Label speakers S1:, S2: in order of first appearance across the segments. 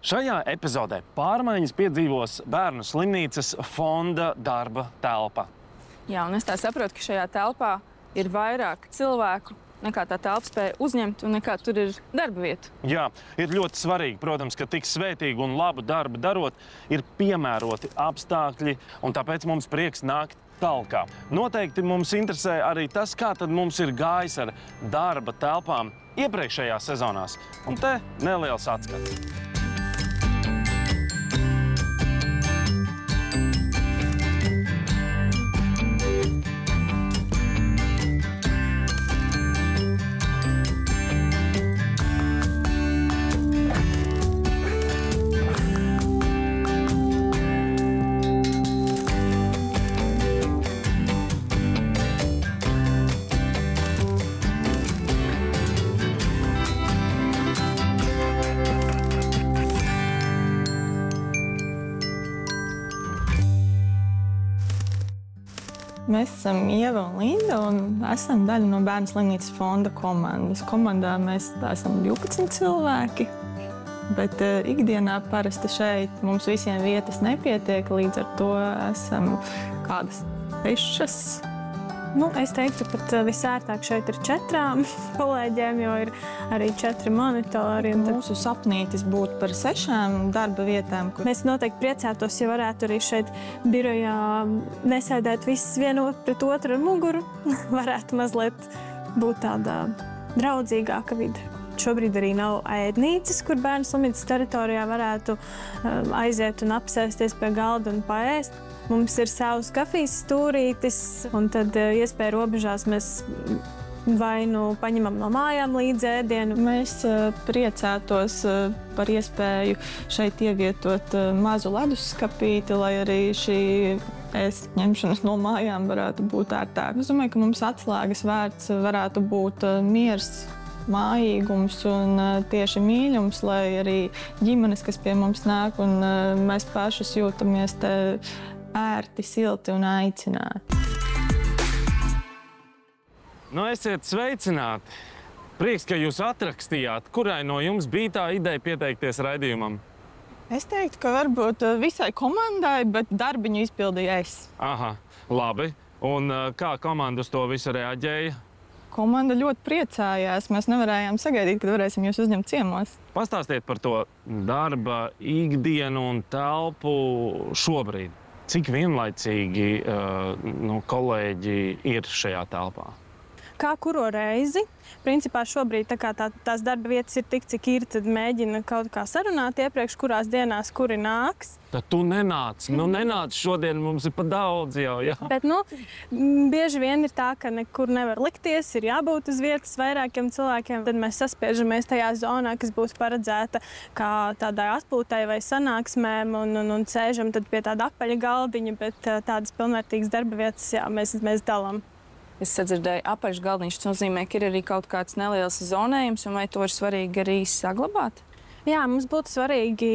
S1: Šajā epizodē pārmaiņas piedzīvos Bērnu slimnīcas fonda darba telpa.
S2: Jā, un es tā saprotu, ka šajā telpā ir vairāk cilvēku, nekā tā telpa spēja uzņemt un nekā tur ir darba vieta.
S1: Jā, ir ļoti svarīgi, protams, ka tik svētīgu un labu darbu darot, ir piemēroti apstākļi, un tāpēc mums prieks nākt talkā. Noteikti mums interesē arī tas, kā tad mums ir gājis ar darba telpām iepriekšējās sezonās. Un te neliels atskats.
S3: Mēs esam Ieva un Linda un esam daļa no Bērnu slimnīcas fonda komandas. Komandā mēs esam 12 cilvēki, bet ikdienā parasti šeit mums visiem vietas nepietiek, līdz ar to esam kādas 6.
S4: Es teiktu, ka visērtāk šeit ir 4 kolēģiem, jo ir arī 4 monitori.
S3: Mūsu sapnītis būtu par 6 darba vietām.
S4: Mēs noteikti priecātos, ja varētu arī šeit birojā nesēdēt visus vienot pret otru ar muguru. Varētu mazliet būt tāda draudzīgāka vide. Šobrīd arī nav ēdnīcas, kur Bērnu slimnīcas teritorijā varētu aiziet un apsēsties pie galda un paēst. Mums ir savs kafijas stūrītis, un tad iespēja robežās mēs vai nu paņemam no mājām līdzi ēdienu.
S3: Mēs priecātos par iespēju šeit ievietot mazu leduskapīti, lai arī šī ēst ņemšanas no mājām varētu būt ērtāk. Es domāju, ka mums atslēgas vērts varētu būt miers, mājīgums un tieši mīļums, lai arī ģimenes, kas pie mums nāk, un mēs pašas jūtamies te ērti, silti un aicināti.
S1: Esiet sveicināti! Prieks, ka jūs atrakstījāt, kurai no jums bija tā ideja pieteikties raidījumam?
S3: Es teiktu, ka varbūt visai komandai, bet darbiņu izpildīju es.
S1: Aha, labi. Un kā komanda uz to visu reaģēja?
S3: Komanda ļoti priecājās. Mēs nevarējām sagaidīt, kad varēsim jūs uzņemt ciemos.
S1: Pastāstiet par to darba ikdienu un telpu šobrīd. Cik vienlaicīgi kolēģi ir šajā telpā?
S4: Kā kuro reizi. Principā šobrīd tās darba vietas ir tik, cik ir, tad mēģina kaut kā sarunāt iepriekš, kurās dienās kuri nāks.
S1: Tad tu nenāc. Nenāc šodien, mums ir pa daudz jau, jā.
S4: Bet, bieži vien ir tā, ka nekur nevar likties, ir jābūt uz vietas vairākiem cilvēkiem. Tad mēs saspiežamies tajā zonā, kas būs paredzēta kā tādai atpūtai vai sanāksmēm un sēžam tad pie tāda apaļa galdiņa, bet tādas pilnvērtīgas darba vietas, jā, mēs dalām.
S2: Es sadzirdēju, apaļš galdiņš, tas nozīmē, ka ir arī kaut kāds neliels zonējums, un vai to ir svarīgi arī saglabāt?
S4: Jā, mums būtu svarīgi,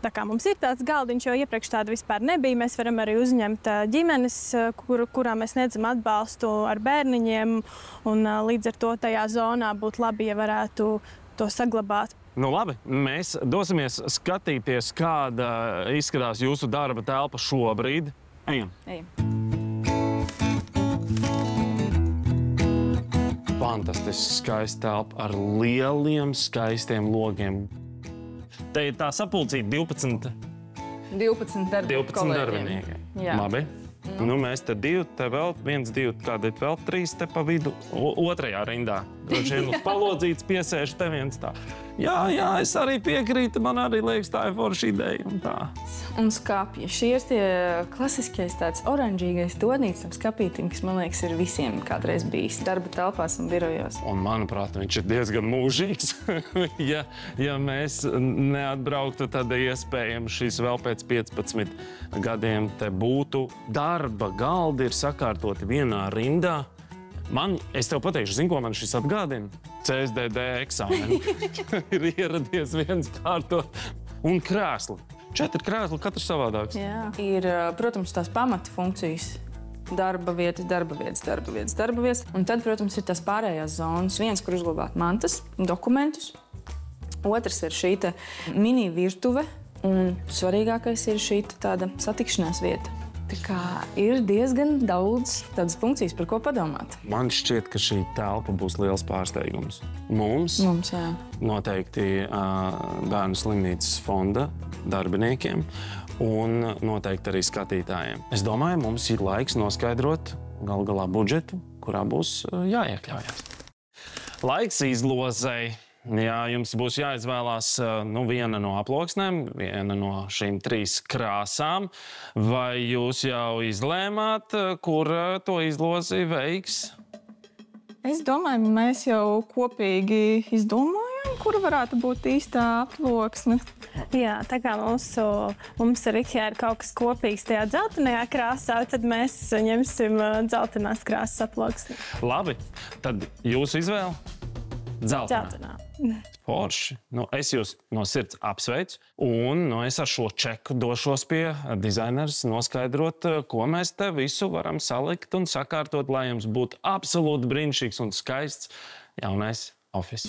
S4: tā kā mums ir tāds galdiņš, jo iepriekš tāda vispār nebija. Mēs varam arī uzņemt ģimenes, kurā mēs sniedzam atbalstu ar bērniņiem, un līdz ar to tajā zonā būtu labi, ja varētu to saglabāt.
S1: Labi, mēs dosimies skatīties, kāda izskatās jūsu darba telpa šobrīd. Ejam. Fantastiski skaista telpa ar lieliem, skaistiem logiem. Te ir tā sapulcīta 12 darbinieki. Labi. Mēs te 2, te vēl 1, 2, kādi vēl 3 te pa vidu, otrajā rindā. Droši vien uz palodzītes piesēž te viens tā. Jā, es arī piekrītu, man arī liekas, tā ir forša ideja un tā.
S2: Un skapji. Šie ir tie klasiskais tāds oranžīgais dodnīts tam skapītim, kas, man liekas, ir visiem kādreiz bijis darba telpās un birojos.
S1: Un, manuprāt, viņš ir diezgan mūžīgs. Ja mēs neatbrauktu, tad iespējams šis vēl pēc 15 gadiem te būtu. Darba galdi ir sakārtoti vienā rindā. Es tev pateikšu, zinu, ko man šis atgādina? CSDD eksāmeni. Ir ieradies viens kārtot. Un krēsli. 4 krēsli, katrs savādāks.
S2: Jā. Ir, protams, tās pamata funkcijas. Darba vietas. Un tad, protams, ir tās pārējās zonas. Viens, kur uzglabāt mantas, dokumentus. Otrs ir šī mini virtuve, un svarīgākais ir šī tāda satikšanās vieta. Tā kā ir diezgan daudz tādas funkcijas, par ko padomāt.
S1: Man šķiet, ka šī telpa būs liels pārsteigums. Mums
S2: Jā.
S1: noteikti Bērnu slimnīcas fonda darbiniekiem un noteikti arī skatītājiem. Es domāju, mums ir laiks noskaidrot galu galā budžetu, kurā būs jāiekļaujas. Laiks izlozei. Jā, jums būs jāizvēlās viena no aploksnēm, viena no šīm 3 krāsām. Vai jūs jau izlēmāt, kur to izlozi veiks?
S3: Es domāju, mēs jau kopīgi izdomājām, kura varētu būt īstā aploksne.
S4: Jā, tā kā mums ar Ikea ir kaut kas kopīgs tajā dzeltenajā krāsā, tad mēs ņemsim dzeltenās krāsas aploksni.
S1: Labi, tad jūsu izvēle?
S4: Dzeltenā.
S1: Forši. Es jūs no sirds apsveicu, un es ar šo čeku došos pie dizaineris noskaidrot, ko mēs te visu varam salikt un sakārtot, lai jums būtu absolūti brīnišķīgs un skaists jaunais office.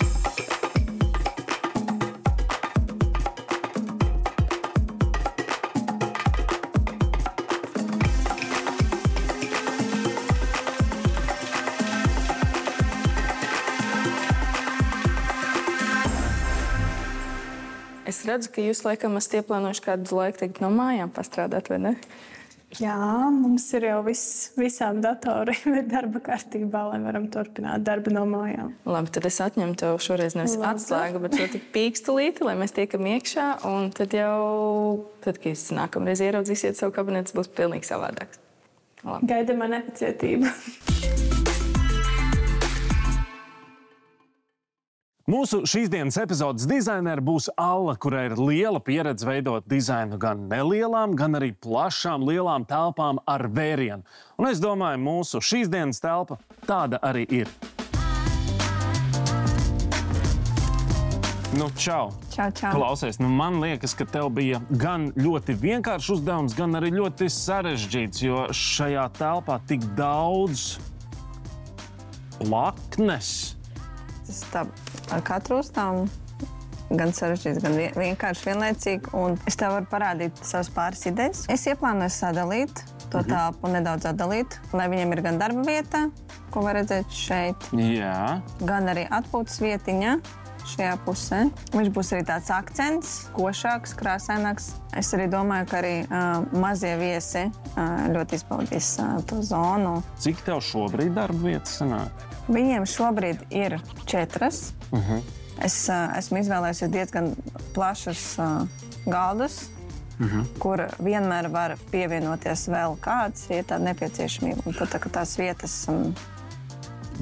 S2: Es redzu, ka jūs laikam esat ieplānojuši kādu laiku no mājām pastrādāt, vai ne?
S4: Jā, mums ir jau visām datoriem darba kārtībā, lai varam turpināt darbu no mājām.
S2: Labi, tad es atņemu tev šoreiz nevis atslēgu, bet šo pīkstulīti, lai mēs tiekam iekšā, un tad, kad jūs nākamreiz ieraudzīsiet savu kabinetu, būs pilnīgi savādāks.
S4: Gaidam ar nepacietību.
S1: Mūsu šīs dienas epizodes dizaineri būs Alla, kurai ir liela pieredze veidot dizainu gan nelielām, gan arī plašām, lielām telpām ar vērienu. Un es domāju, mūsu šīs dienas telpa tāda arī ir. Čau!
S3: Čau.
S1: Klausies, man liekas, ka tev bija gan ļoti vienkāršs uzdevums, gan arī ļoti sarežģīts, jo šajā telpā tik daudz laknes.
S5: Tas tā ar katru uzdevumu gan sarežģīts, gan vienkārši vienlaicīgi. Un es tev varu parādīt savas pāris idejas. Es ieplānoju sadalīt to telpu nedaudz atdalīt, lai viņiem ir gan darba vieta, ko var redzēt šeit, gan arī atpūtas vietiņa šajā pusē. Viņš būs arī tāds akcents, košāks, krāsaināks. Es arī domāju, ka arī mazie viesi ļoti izbaudīs to zonu.
S1: Cik tev šobrīd darba vietas sanāk?
S5: Viņiem šobrīd ir 4. Es esmu izvēlējusies diezgan plašus galdus, kur vienmēr var pievienoties vēl kāds, ja tāda nepieciešamība. Un tad, ka tās vietas...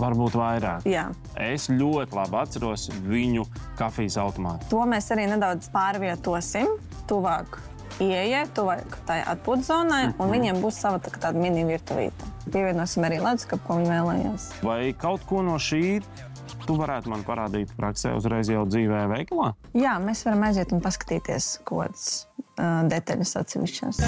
S1: Varbūt vairāk.
S5: Jā.
S1: Es ļoti labi atceros viņu kafijas automātu.
S5: To mēs arī nedaudz pārvietosim, tuvāk ieejai, tuvāk tai atpūtas zonai, un viņiem būs sava tāda mini virtuvīte. Pievienosim arī leduskapu, ko viņi vēlējās.
S1: Vai kaut ko no šī tu varētu man parādīt praksē uzreiz jau dzīvē veikalā?
S5: Jā, mēs varam aiziet un paskatīties kaut kādas detaļas atsevišķās.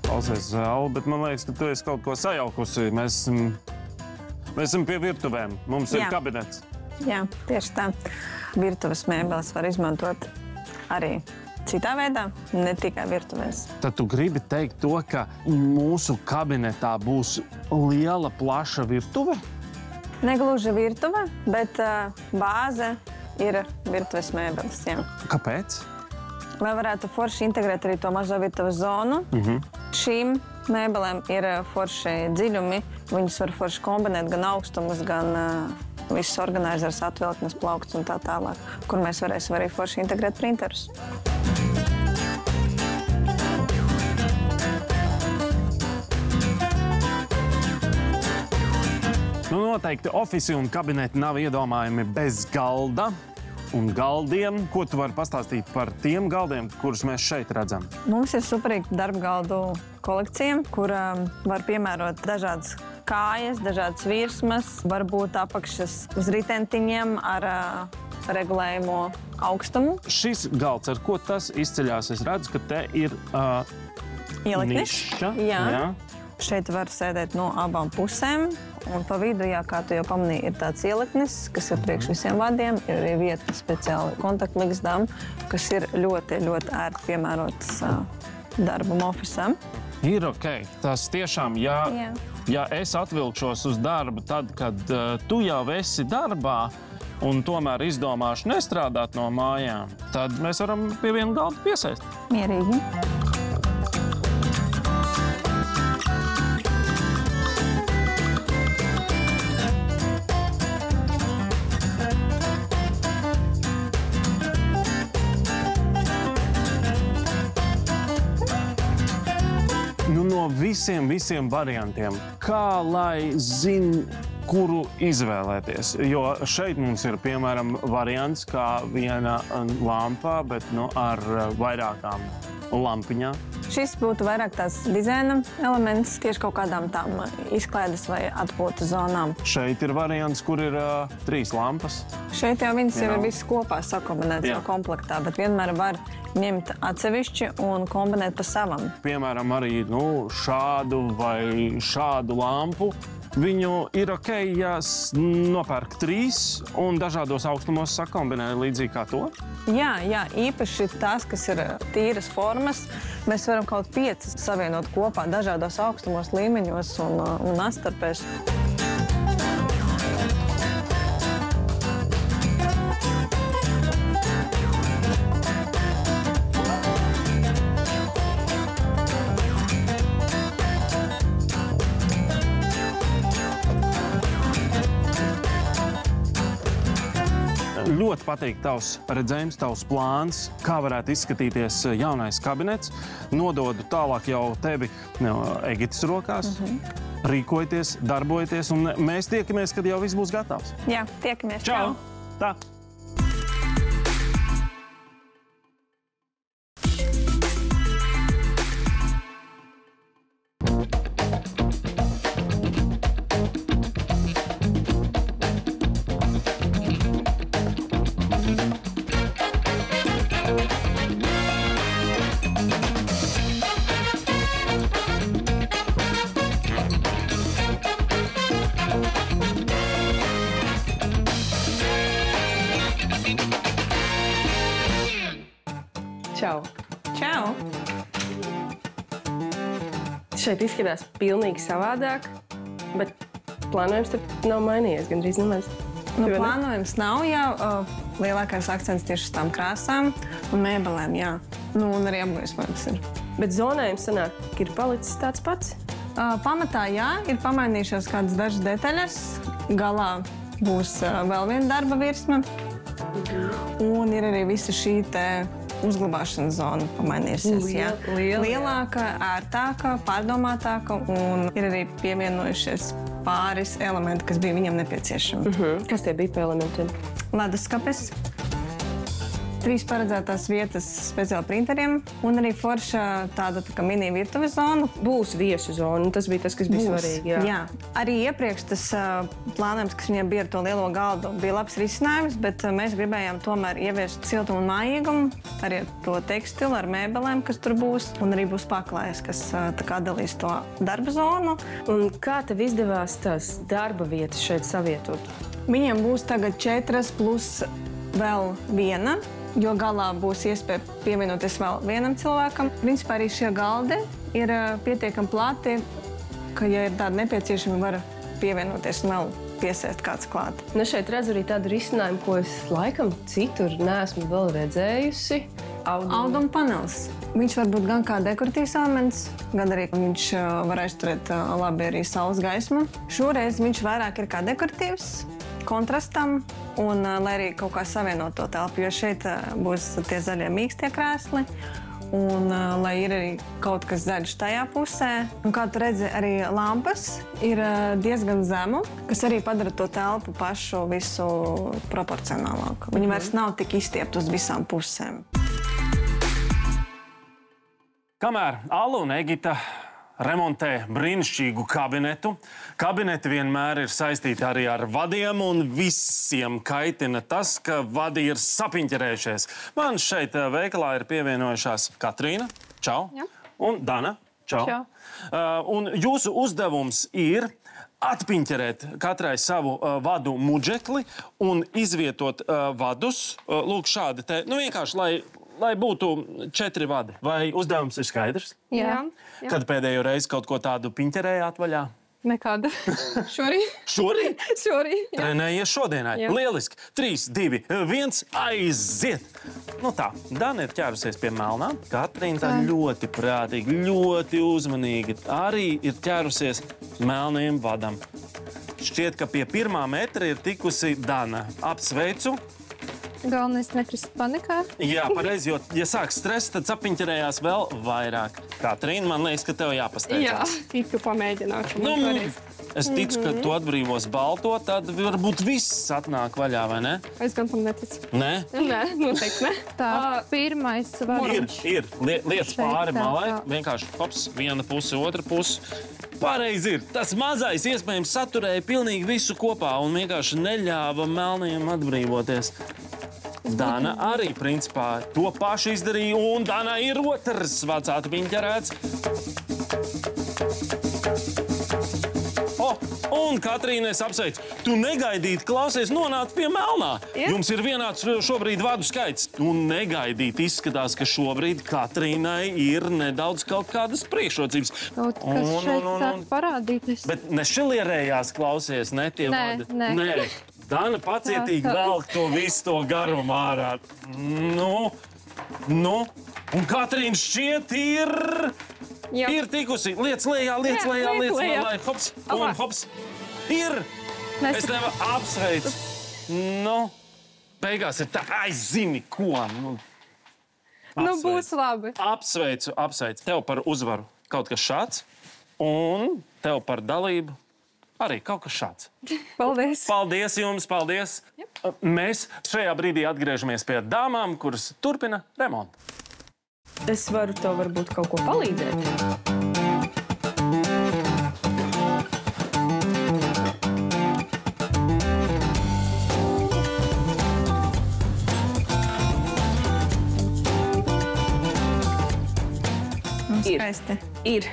S1: Klausies, Al, bet man liekas, ka tu esi kaut ko sajaukusi. Mēs esam pie virtuvēm. Mums ir kabinets.
S5: Jā, tieši tā. Virtuves mēbeles var izmantot arī citā veidā, ne tikai virtuvēs.
S1: Tad tu gribi teikt to, ka mūsu kabinetā būs liela, plaša virtuve?
S5: Negluži virtuve, bet bāze ir virtuves mēbeles. Jā.
S1: Kāpēc?
S5: Lai varētu forši integrēt arī to mazo virtuves zonu. Šīm mēbelēm ir forši dziļumi. Viņus var forši kombinēt gan augstumus, gan visus organizers, atvilknes, plaukts un tā tālāk, kur mēs varēsim arī forši integrēt printerus.
S1: Noteikti ofici un kabineti nav iedomājami bez galda un galdiem. Ko tu vari pastāstīt par tiem galdiem, kurus mēs šeit redzam?
S5: Mums ir superīga darba galdu kolekcija, kur var piemērot dažādas kājas, dažādas virsmas, varbūt apakšas uz ritentiņiem ar regulējumu augstumu.
S1: Šis galds, ar ko tas izceļās, es redzu, ka te ir
S5: Ieliknis.
S1: niša.
S5: Jā. Šeit var sēdēt no abām pusēm. Un pa vidu, jā, kā tu jau pamanīji, ir tāds ieleknis, kas ir priekš visiem vadiem. Ir arī vieta speciāli kontaktligzdām, kas ir ļoti, ļoti ērti piemērotas darbam ofisam.
S1: Ir ok. Tas tiešām, ja es atvilkšos uz darbu tad, kad tu jau esi darbā un tomēr izdomāšu nestrādāt no mājām, tad mēs varam pie viena galda piesēst.
S5: Mierīgi.
S1: No visiem variantiem, kā lai zin, kuru izvēlēties. Jo šeit mums ir, piemēram, variants kā viena lampā, bet ar vairākām lampiņām.
S5: Šis būtu vairāk tās dizaina elements tieši kaut kādām tām izklaides vai atpūtas zonām.
S1: Šeit ir variants, kur ir 3 lampas.
S5: Šeit jau viņas jau ir viss kopā sakombinēts jau komplektā, bet vienmēr var ņemt atsevišķi un kombinēt pa savam.
S1: Piemēram, arī šādu vai šādu lampu. Viņu ir ok, ja nopērk 3 un dažādos augstumos sakombinē līdzīgi kā to?
S5: Jā, īpaši tās, kas ir tīras formas, mēs varam kaut 5 savienot kopā dažādos augstumos, līmeņos un astarpēs.
S1: Ļoti patīk tavs redzējums, tavs plāns, kā varētu izskatīties jaunais kabinets. Nododu tālāk jau tevi Egitas rokās. Rīkojieties, darbojieties, un mēs tiekamies, kad jau viss būs gatavs.
S5: Jā, tiekamies.
S1: Čau! Tā!
S2: Čau!
S4: Čau!
S2: Šeit izskatās pilnīgi savādāk, bet plānojums tur nav mainījies gandrīz nemaz.
S5: Plānojums nav, jā. Lielākais akcents tieši uz tām krāsām un mēbelēm, jā. Un arī apgaismojums ir.
S2: Bet zonējums sanāk, ir palicis tāds pats?
S5: Pamatā, jā, ir pamainījušās kādas dažas detaļas. Galā būs vēl viena darba virsma. Un ir arī visa šī te uzglabāšanas zona pamainījusies. Lielāka, ērtāka, pārdomātāka un ir arī pievienojušies pāris elementi, kas bija viņam nepieciešami.
S2: Kas tie bija pa elementiem?
S5: Leduskapis, 3 paredzētās vietas speciāli printeriem un arī forša tāda kā mini virtuves zona.
S2: Būs viesu zona, tas bija tas, kas bija svarīgi.
S5: Jā. Arī iepriekš tas plānojums, kas viņam bija ar to lielo galdu, bija labs risinājums, bet mēs gribējām tomēr ieviest siltumu un mājīgumu, arī ar to tekstilu, ar mēbelēm, kas tur būs, un arī būs paklājas, kas tā kā dalīs to darba zonu.
S2: Un kā tev izdevās tās darba vietas šeit savietot?
S5: Viņiem būs tagad 4 plus vēl viena, jo galā būs iespēja pievienoties vēl vienam cilvēkam. Principā arī šie galdi ir pietiekami plati, ka, ja ir tāda nepieciešama, var pievienoties un vēl piesēst kāds klāt.
S2: Šeit redzu arī tādu risinājumu, ko es laikam citur neesmu vēl redzējusi.
S5: Auduma panelis. Viņš var būt gan kā dekoratīvs elements, gan arī viņš var aizturēt labi arī saules gaismu. Šoreiz viņš vairāk ir kā dekoratīvs, kontrastam, un lai arī kaut kā savienot to telpu, jo šeit būs tie zaļie mīkstie krēsli, un lai ir arī kaut kas zaļš tajā pusē. Un kā tu redzi, arī lampas ir diezgan zemu, kas arī padara to telpu pašu visu proporcionālāku. Viņi vairs nav tik izstiepti uz visām pusēm.
S1: Kamēr Alla un Egita remontē brīnišķīgu kabinetu. Kabineti vienmēr ir saistīti arī ar vadiem, un visiem kaitina tas, ka vadi ir sapiņķerējušies. Man šeit veikalā ir pievienojušās Katrīna, čau, un Dana. Čau. Un jūsu uzdevums ir atpiņķerēt katrai savu vadu mudžekli un izvietot vadus. Lūk, šādi te, vienkārši, lai būtu 4 vadi. Vai uzdevums ir skaidrs?
S4: Jā.
S1: Kad pēdējo reizi kaut ko tādu piņķerējāt vaļā?
S4: Nekāda. Šorīt?
S1: Šorīt?
S4: Šorīt, jā.
S1: Trenējies šodienai.
S4: Jā.
S1: Lieliski. 3, 2, 1, aiziet! Tā, Dana ir ķērusies pie melnā. Katrīna tā ļoti prātīgi, ļoti uzmanīgi arī ir ķērusies melnajam vadam. Šķiet, ka pie 1. metra ir tikusi Dana. Apsveicu.
S4: Galvenais nekrist panikā.
S1: Jā, pareizi, jo, ja sāk stress, tad sapiņķerējās vēl vairāk. Katrīna, man liekas, ka tev jāpasteidzās.
S4: Jā, tiku pamēģināšu.
S1: Es ticu, ka tu atbrīvos balto, tad varbūt viss atnāk vaļā, vai ne?
S4: Es gan tam neticu.
S1: Nē?
S4: Nē, noteikti ne.
S6: Tā, pirmais variants.
S1: Ir. Liec pāri
S6: tā,
S1: malai.
S6: tā.
S1: Vienkārši hops, viena puse, otra puse. Pareizi ir. Tas mazais iespējams saturēja pilnīgi visu kopā un vienkārši neļāva melnajam atbrīvoties. Dana arī, principā, to pašu izdarīja, un Dana ir otrs vads atpiņķerēts. Un Katrīna, es apsveicu. Tu negaidīti, klausies, nonāc pie melnā. Jums ir vienāds šobrīd vadu skaits. Tu negaidīti izskatās, ka šobrīd Katrīnai ir nedaudz kaut kādas priekšrocības.
S6: Kaut kas šeit sāk parādīties.
S1: Bet nešilierējās, klausies, ne tie vadi.
S6: Nē.
S1: Dana pacietīgi velk to visu to garumu ārā. Un Katrīna šķiet ir tikusi. Liec lejā, hops, un hops. Ir! Es tevi apsveicu. Beigās ir tā, zini, ko.
S4: Būs labi.
S1: Apsveicu. Tev par uzvaru kaut kas šāds, un tev par dalību arī kaut kas šāds.
S4: Paldies.
S1: Paldies jums, paldies. Mēs šajā brīdī atgriežamies pie dāmām, kuras turpina remontu.
S2: Es varu tev varbūt kaut ko palīdzēt.
S5: Skaisti.
S7: Ir.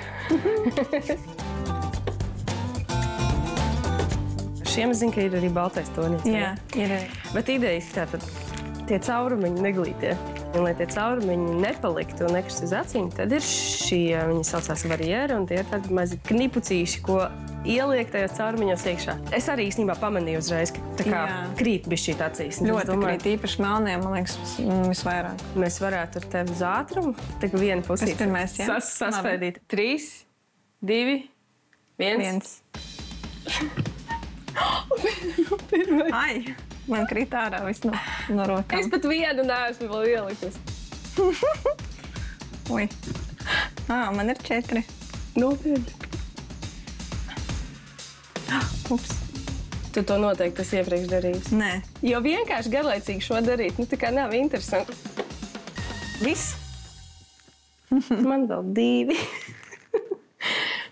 S7: Šiem zinu, ka ir arī baltais tonis.
S5: Jā, ir.
S7: Bet idejas tātad tie caurumiņi neglītie. Un, lai tie caurumiņi nepaliktu un nekrist uz acīm, tad ir šie, viņi saucās varieri, un tie ir tādi mazi knipucīši, ko ieliek tajos caurumiņos iekšā. Es arī īstenībā pamanīju uzreiz, ka tā kā krīt bišķīt acīs.
S5: Ļoti krīt, īpaši melniem, man liekas, visvairāk.
S7: Mēs varētu ar tevi uz ātrumu, tā kā viena pusīt.
S5: Es pirmais, jā?
S7: Saspēdīt. 3, 2, 1.
S5: Ai, man krīt ārā viss no rokām.
S7: Es pat vienu neesmu vēl ielikusi.
S5: Ui. Man ir 4.
S7: Nopietni.
S5: Ups.
S7: Tu to noteikti esi iepriekš darījis.
S5: Nē.
S7: Jo vienkārši garlaicīgi šo darīt, tā kā nav interesanti.
S5: Viss?
S7: Man vēl 2.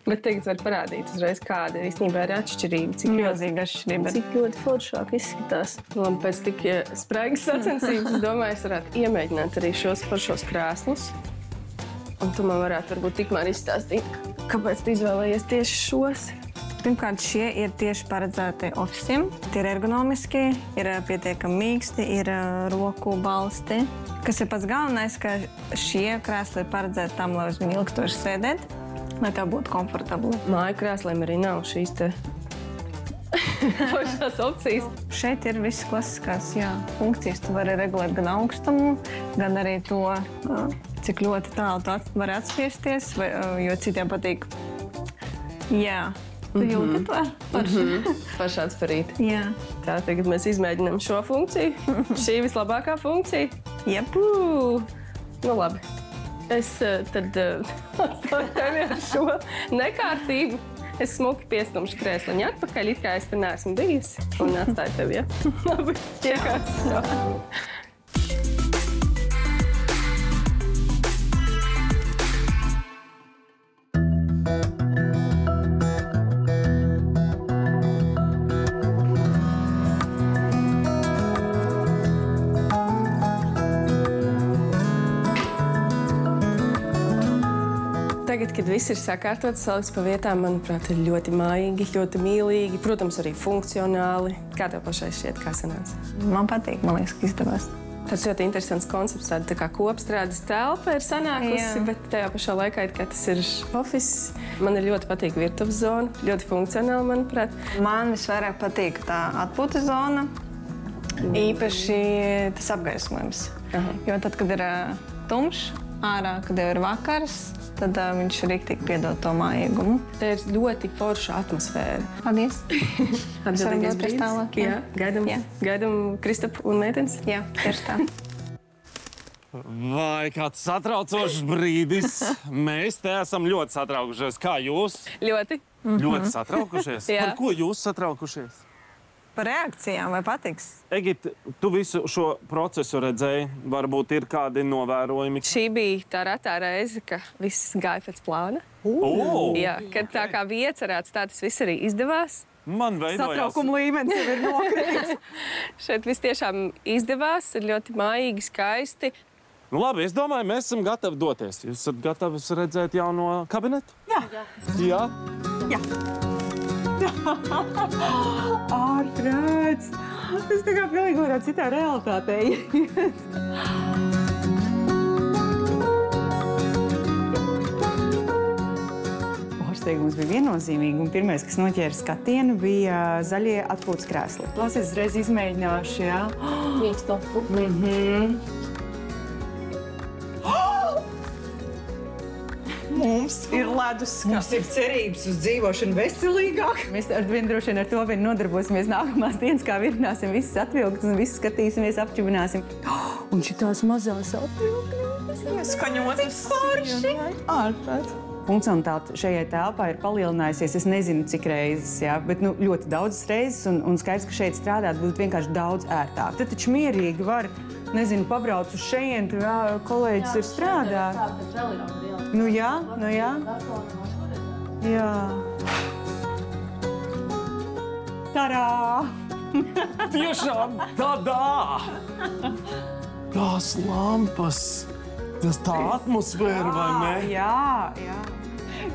S7: Bet tagad var parādīt uzreiz, kāda īstenībā ir atšķirība.
S5: Milzīga atšķirība.
S7: Cik ļoti foršāk izskatās. Labi, pēc tik spraigas sacensības, es domāju, es varētu iemēģināt arī šos foršos krēslus. Un tu man varētu varbūt tikmēr izstāstīt, kāpēc tu izvēlējies tieši šos.
S5: Pirmkārt, šie ir tieši paredzēti ofisiem. Tie ir ergonomiski, ir pietiekami mīksti, ir roku balsti. Kas ir pats galvenais, ka šie krēsli ir paredzēti tam, lai uz viņu ilgstoši sēdēt, lai tev būtu komfortabli.
S7: Māju krēsliem arī nav šīs te foršās opcijas.
S5: Šeit ir viss klasiskās funkcijas. Tu vari regulēt gan augstumu, gan arī to, cik ļoti tālu tu vari atspiesties, jo citiem patīk. Jā. Tu jūti to?
S7: Pašā atsparīt.
S5: Jā.
S7: Tā, tagad mēs izmēģinām šo funkciju. Šī vislabākā funkcija.
S5: Jep.
S7: Labi. Es tad atstāju tevi ar šo nekārtību. Es smuki piestumšu krēsliņu atpakaļ, it kā es te neesmu bijusi. Un atstāju tevi, ja? Labi, ķekās. Tagad, kad viss ir sakārtots, salikts pa vietām, manuprāt, ir ļoti maigi, ļoti mīlīgi, protams, arī funkcionāli. Kā tev pašai šķiet, kā sanāca?
S5: Man patīk, man liekas, ka izdevās.
S7: Tas ļoti interesants koncepts, tāda tā kā kopstrādes telpa ir sanākusi, bet tajā pašā laikā, kā tas ir office, man ir ļoti patīk virtuves zona, ļoti funkcionāli, manuprāt.
S5: Man visvairāk patīk tā atpūtas zona, īpaši tas apgaismojums. Jo tad, kad ir tumšs ārā, kad jau ir vakars, tad viņš rīktīgi piedod to mājīgumu.
S7: Te ir ļoti forša atmosfēra.
S5: Paldies!
S7: Atbildīgais brīdis.
S5: Tālāk,
S7: jā, gaidam Kristapu un meitenes.
S5: Jā, tieši tā.
S1: Vai kāds satraucošs brīdis. Mēs te esam ļoti satraukušies. Kā jūs?
S7: Ļoti.
S1: Ļoti satraukušies?
S7: Jā.
S1: Par ko jūs satraukušies?
S5: Par reakcijām vai patiks?
S1: Egita, tu visu šo procesu redzēji. Varbūt ir kādi novērojumi.
S7: Šī bija tā retā reize, ka viss gāja pēc plāna. Jā, kad tā kā bija iecerēts, tā tas viss arī izdevās.
S1: Man veidojās.
S3: Satraukuma līmenis jau ir nokritis.
S7: Šeit viss tiešām izdevās, ir ļoti mājīgi, skaisti.
S1: Nu, labi, es domāju, mēs esam gatavi doties. Jūs esat gatavi redzēt jauno kabinetu?
S3: Jā.
S1: Jā?
S3: Jā. Ārprāts! Tas tā kā pilnīgi varētu citā realitātē iet. Pārsteigums bija viennozīmīgi, un pirmais, kas noķēra skatienu, bija zaļie atpūtas krēsli. Klausies, uzreiz izmēģināšu, jā?
S6: Mīkstopu.
S3: Mums ir ledus. Mums ir cerības uz dzīvošanu veselīgāk. Mēs ar vien droši vien ar to vien nodarbosimies nākamās dienas, kā virināsim visas atvilktas un visas skatīsimies, apčubināsim. Un šitās mazās atvilktas. Skaņotas. Forši. Ārprāts. Funkcionalitāte šajai telpā ir palielinājusies, es nezinu, cik reizes, jā, bet ļoti daudzas reizes, un skaidrs, ka šeit strādāt būtu vienkārši daudz ērtāk. Tad taču mierīgi var, nezinu, pabrauc uz šejienu, tur kolēģis ir strādāt. Nu jā. Jā. Tarā!
S1: Tiešām tādā! Tās lampas, tas tā atmosfēra, vai ne?
S3: Jā.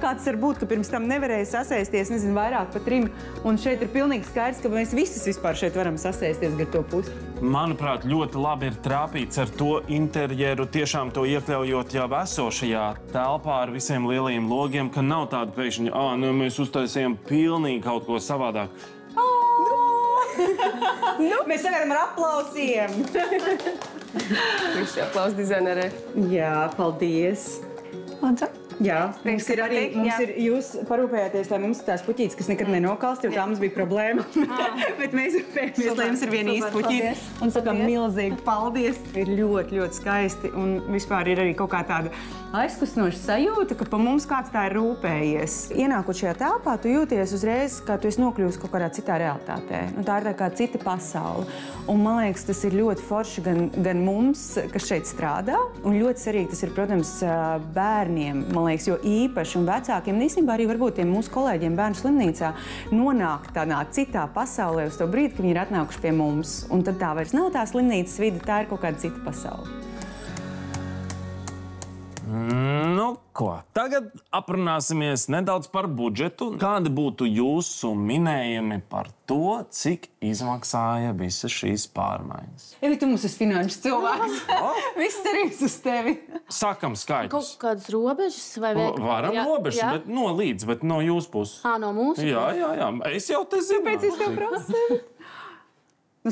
S3: Kā tas var būt, ka pirms tam nevarēja sasēsties, nezinu, vairāk pa 3, un šeit ir pilnīgi skaidrs, ka mēs visas vispār šeit varam sasēsties gar to pusi.
S1: Manuprāt, ļoti labi ir trāpīts ar to interjeru, tiešām to iekļaujot jau esošajā telpā ar visiem lielajiem logiem, ka nav tāda pēkšņa, mēs uztaisījām pilnīgi kaut ko savādāk.
S3: Mēs nevaram ar aplausiem!
S7: Visi aplaus dizainerē.
S3: Jā, paldies!
S5: Lūdzu.
S3: Jā, mums ir arī, jūs parūpējāties, lai mums ir tās puķītes, kas nekad nenokalst, jo tā mums bija problēma. Bet mēs rūpējamies, lai jums ir viena īsta puķīte. Un sakām milzīgi paldies. Ir ļoti, ļoti skaisti. Un vispār ir arī kaut kā tāda aizkustinoša sajūta, ka pa mums kāds tā ir rūpējies. Ienākot šajā telpā, tu jūties uzreiz, kā tu esi nokļuvis kaut kādā citā realitātē. Tā ir tā kā cita pasaule. Un man liekas, tas ir ļoti forši gan mums, kas šeit strādā. Un ļoti svarīgi tas ir, protams, bērniem, man liekas, jo īpaši un vecākiem, un īstenībā arī varbūt tiem mūsu kolēģiem bērnu slimnīcā nonāk tādā citā pasaulē uz to brīdi, kad viņi ir atnākuši pie mums. Un tad tā vairs nav tā slimnīcas vide, tā ir kaut kāda cita pasaule.
S1: Nu ko, tagad aprunāsimies nedaudz par budžetu. Kādi būtu jūsu minējumi par to, cik izmaksāja visas šīs pārmaiņas?
S3: Evi, tu mums esi finanšu cilvēks. Viss cerības uz tevi.
S1: Sākam skaidrs.
S6: Kaut kādas robežas vai veikli?
S1: Varam robežas, bet no līdz, bet no jūsu puses.
S6: No mūsu puses?
S1: Jā. Es jau te zinu.
S3: Pēc es tev prasu.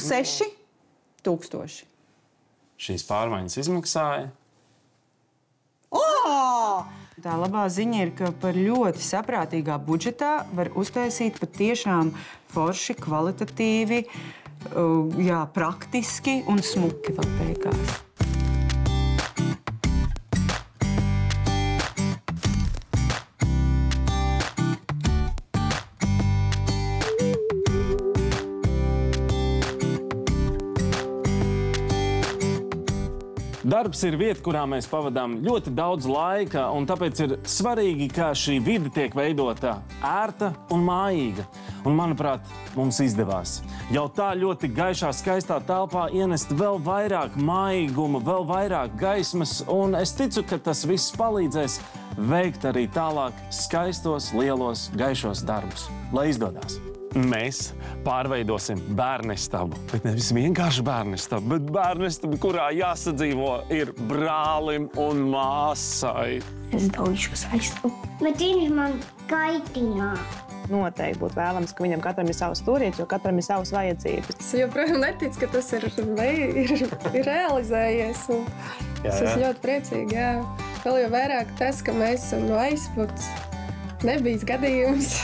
S3: 6,000.
S1: Šīs pārmaiņas izmaksāja.
S3: Tā labā ziņa ir, ka par ļoti saprātīgā budžetā var uztaisīt patiešām forši, kvalitatīvi, praktiski un smuki vēl beigās.
S1: Darbs ir vieta, kurā mēs pavadām ļoti daudz laika, un tāpēc ir svarīgi, ka šī vide tiek veidota ērta un mājīga. Un, manuprāt, mums izdevās. Jau tā ļoti gaišā, skaistā telpā ienest vēl vairāk maiguma, vēl vairāk gaismas, un es ticu, ka tas viss palīdzēs veikt arī tālāk skaistos, lielos, gaišos darbus. Lai izdodas! Mēs pārveidosim bērnistabu, bet nevis vienkārši bērnistabu, bet bērnistabu, kurā jāsadzīvo ir brālim un māsai.
S8: Es daudz aizstu. Bet viņš man kaitinā.
S9: Noteikti būtu vēlams, ka viņam katram ir savs stūrītis, jo katram ir savas vajadzības.
S10: Es joprojām neticu, ka tas ir realizējies. Es esmu ļoti priecīga, jā. Vēl jau vairāk tas, ka mēs esam no aizputs. Nebijis gadījums.